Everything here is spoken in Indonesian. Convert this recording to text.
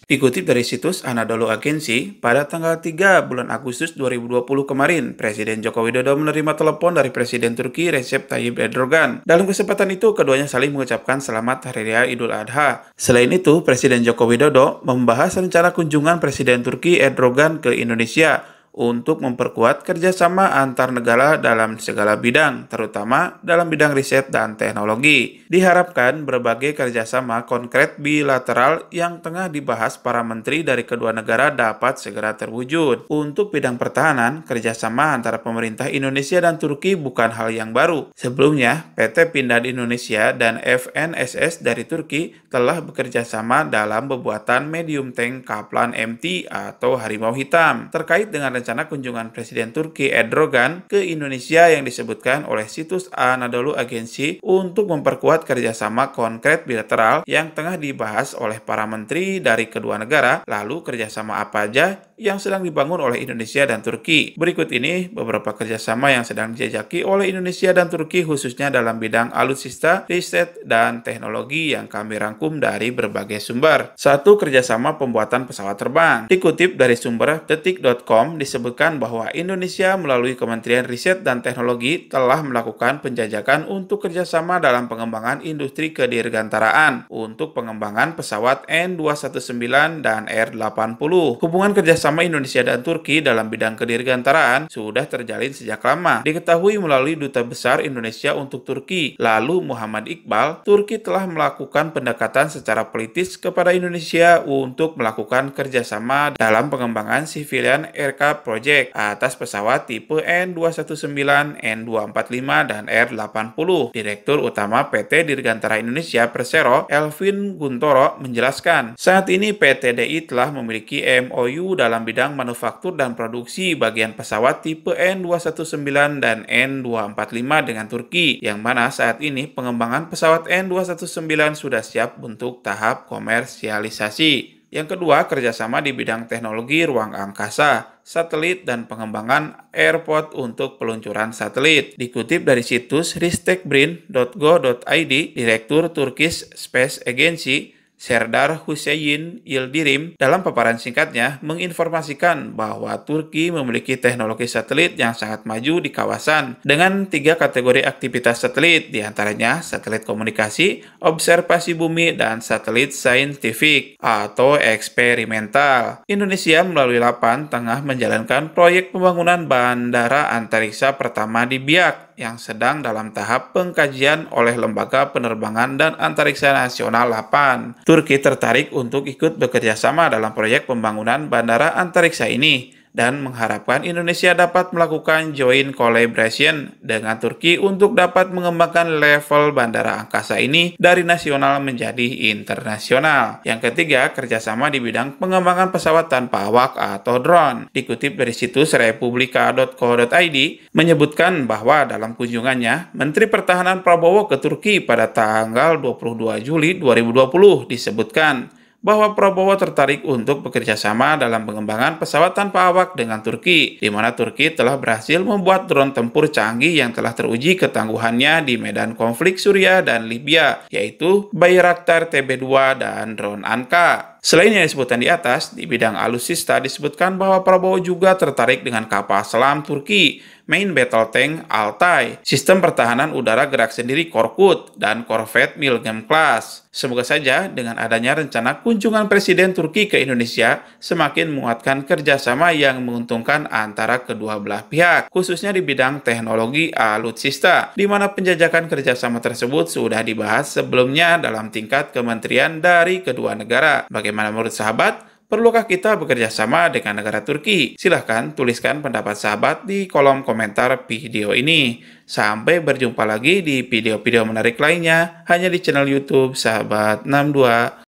Dikutip dari situs Anadolu Agency, pada tanggal 3 bulan Agustus 2020 kemarin, Presiden Joko Widodo menerima telepon dari Presiden Turki Recep Tayyip Erdogan. Dalam kesempatan itu, keduanya saling mengucapkan selamat Hari Raya Idul Adha. Selain itu, Presiden Joko Widodo membahas rencana kunjungan Presiden Turki Erdogan ke Indonesia untuk memperkuat kerjasama antar negara dalam segala bidang, terutama dalam bidang riset dan teknologi. Diharapkan berbagai kerjasama konkret bilateral yang tengah dibahas para menteri dari kedua negara dapat segera terwujud. Untuk bidang pertahanan, kerjasama antara pemerintah Indonesia dan Turki bukan hal yang baru. Sebelumnya, PT Pindad Indonesia dan FNSS dari Turki telah bekerja sama dalam pembuatan medium tank Kaplan MT atau Harimau Hitam. Terkait dengan rencana kunjungan Presiden Turki Erdogan ke Indonesia yang disebutkan oleh situs Anadolu Agency untuk memperkuat kerjasama konkret bilateral yang tengah dibahas oleh para menteri dari kedua negara, lalu kerjasama apa aja yang sedang dibangun oleh Indonesia dan Turki. Berikut ini beberapa kerjasama yang sedang dijajaki oleh Indonesia dan Turki khususnya dalam bidang alutsista, riset, dan teknologi yang kami rangkum dari berbagai sumber. 1. Kerjasama pembuatan pesawat terbang. Dikutip dari sumber detik.com disebutkan bahwa Indonesia melalui Kementerian Riset dan Teknologi telah melakukan penjajakan untuk kerjasama dalam pengembangan industri kedirgantaraan untuk pengembangan pesawat N219 dan R80. Hubungan kerjasama Indonesia dan Turki dalam bidang kedirgantaraan sudah terjalin sejak lama. Diketahui melalui Duta Besar Indonesia untuk Turki, lalu Muhammad Iqbal, Turki telah melakukan pendekatan secara politis kepada Indonesia untuk melakukan kerjasama dalam pengembangan civilian aircraft project atas pesawat tipe N219, N245, dan R80. Direktur Utama PT Dirgantara Indonesia Persero, Elvin Guntoro, menjelaskan, saat ini PT DI telah memiliki MOU dalam bidang manufaktur dan produksi bagian pesawat tipe N219 dan N245 dengan Turki, yang mana saat ini pengembangan pesawat N219 sudah siap untuk tahap komersialisasi. Yang kedua, kerjasama di bidang teknologi ruang angkasa, satelit, dan pengembangan airport untuk peluncuran satelit. Dikutip dari situs ristekbrin.go.id, Direktur Turkish Space Agency, Serdar Hüseyin Yildirim, dalam paparan singkatnya menginformasikan bahwa Turki memiliki teknologi satelit yang sangat maju di kawasan dengan 3 kategori aktivitas satelit, diantaranya satelit komunikasi, observasi bumi, dan satelit saintifik atau eksperimental. Indonesia melalui LAPAN tengah menjalankan proyek pembangunan bandara antariksa pertama di Biak yang sedang dalam tahap pengkajian oleh Lembaga Penerbangan dan Antariksa Nasional LAPAN. Turki tertarik untuk ikut bekerja sama dalam proyek pembangunan bandara antariksa ini dan mengharapkan Indonesia dapat melakukan joint collaboration dengan Turki untuk dapat mengembangkan level bandara angkasa ini dari nasional menjadi internasional. Yang ketiga, kerjasama di bidang pengembangan pesawat tanpa awak atau drone. Dikutip dari situs republika.co.id, menyebutkan bahwa dalam kunjungannya, Menteri Pertahanan Prabowo ke Turki pada tanggal 22 Juli 2020 disebutkan bahwa Prabowo tertarik untuk bekerja sama dalam pengembangan pesawat tanpa awak dengan Turki, di mana Turki telah berhasil membuat drone tempur canggih yang telah teruji ketangguhannya di medan konflik Suriah dan Libya, yaitu Bayraktar TB2 dan drone Anka. Selain yang disebutkan di atas, di bidang alutsista disebutkan bahwa Prabowo juga tertarik dengan kapal selam Turki, Main Battle Tank Altay, sistem pertahanan udara gerak sendiri Korkut, dan korvet Milgem Class. Semoga saja dengan adanya rencana kunjungan Presiden Turki ke Indonesia semakin menguatkan kerjasama yang menguntungkan antara kedua belah pihak, khususnya di bidang teknologi alutsista, di mana penjajakan kerjasama tersebut sudah dibahas sebelumnya dalam tingkat kementerian dari kedua negara. Bagaimana menurut sahabat? Perlukah kita bekerja sama dengan negara Turki? Silahkan tuliskan pendapat sahabat di kolom komentar video ini. Sampai berjumpa lagi di video-video menarik lainnya hanya di channel YouTube Sahabat 62.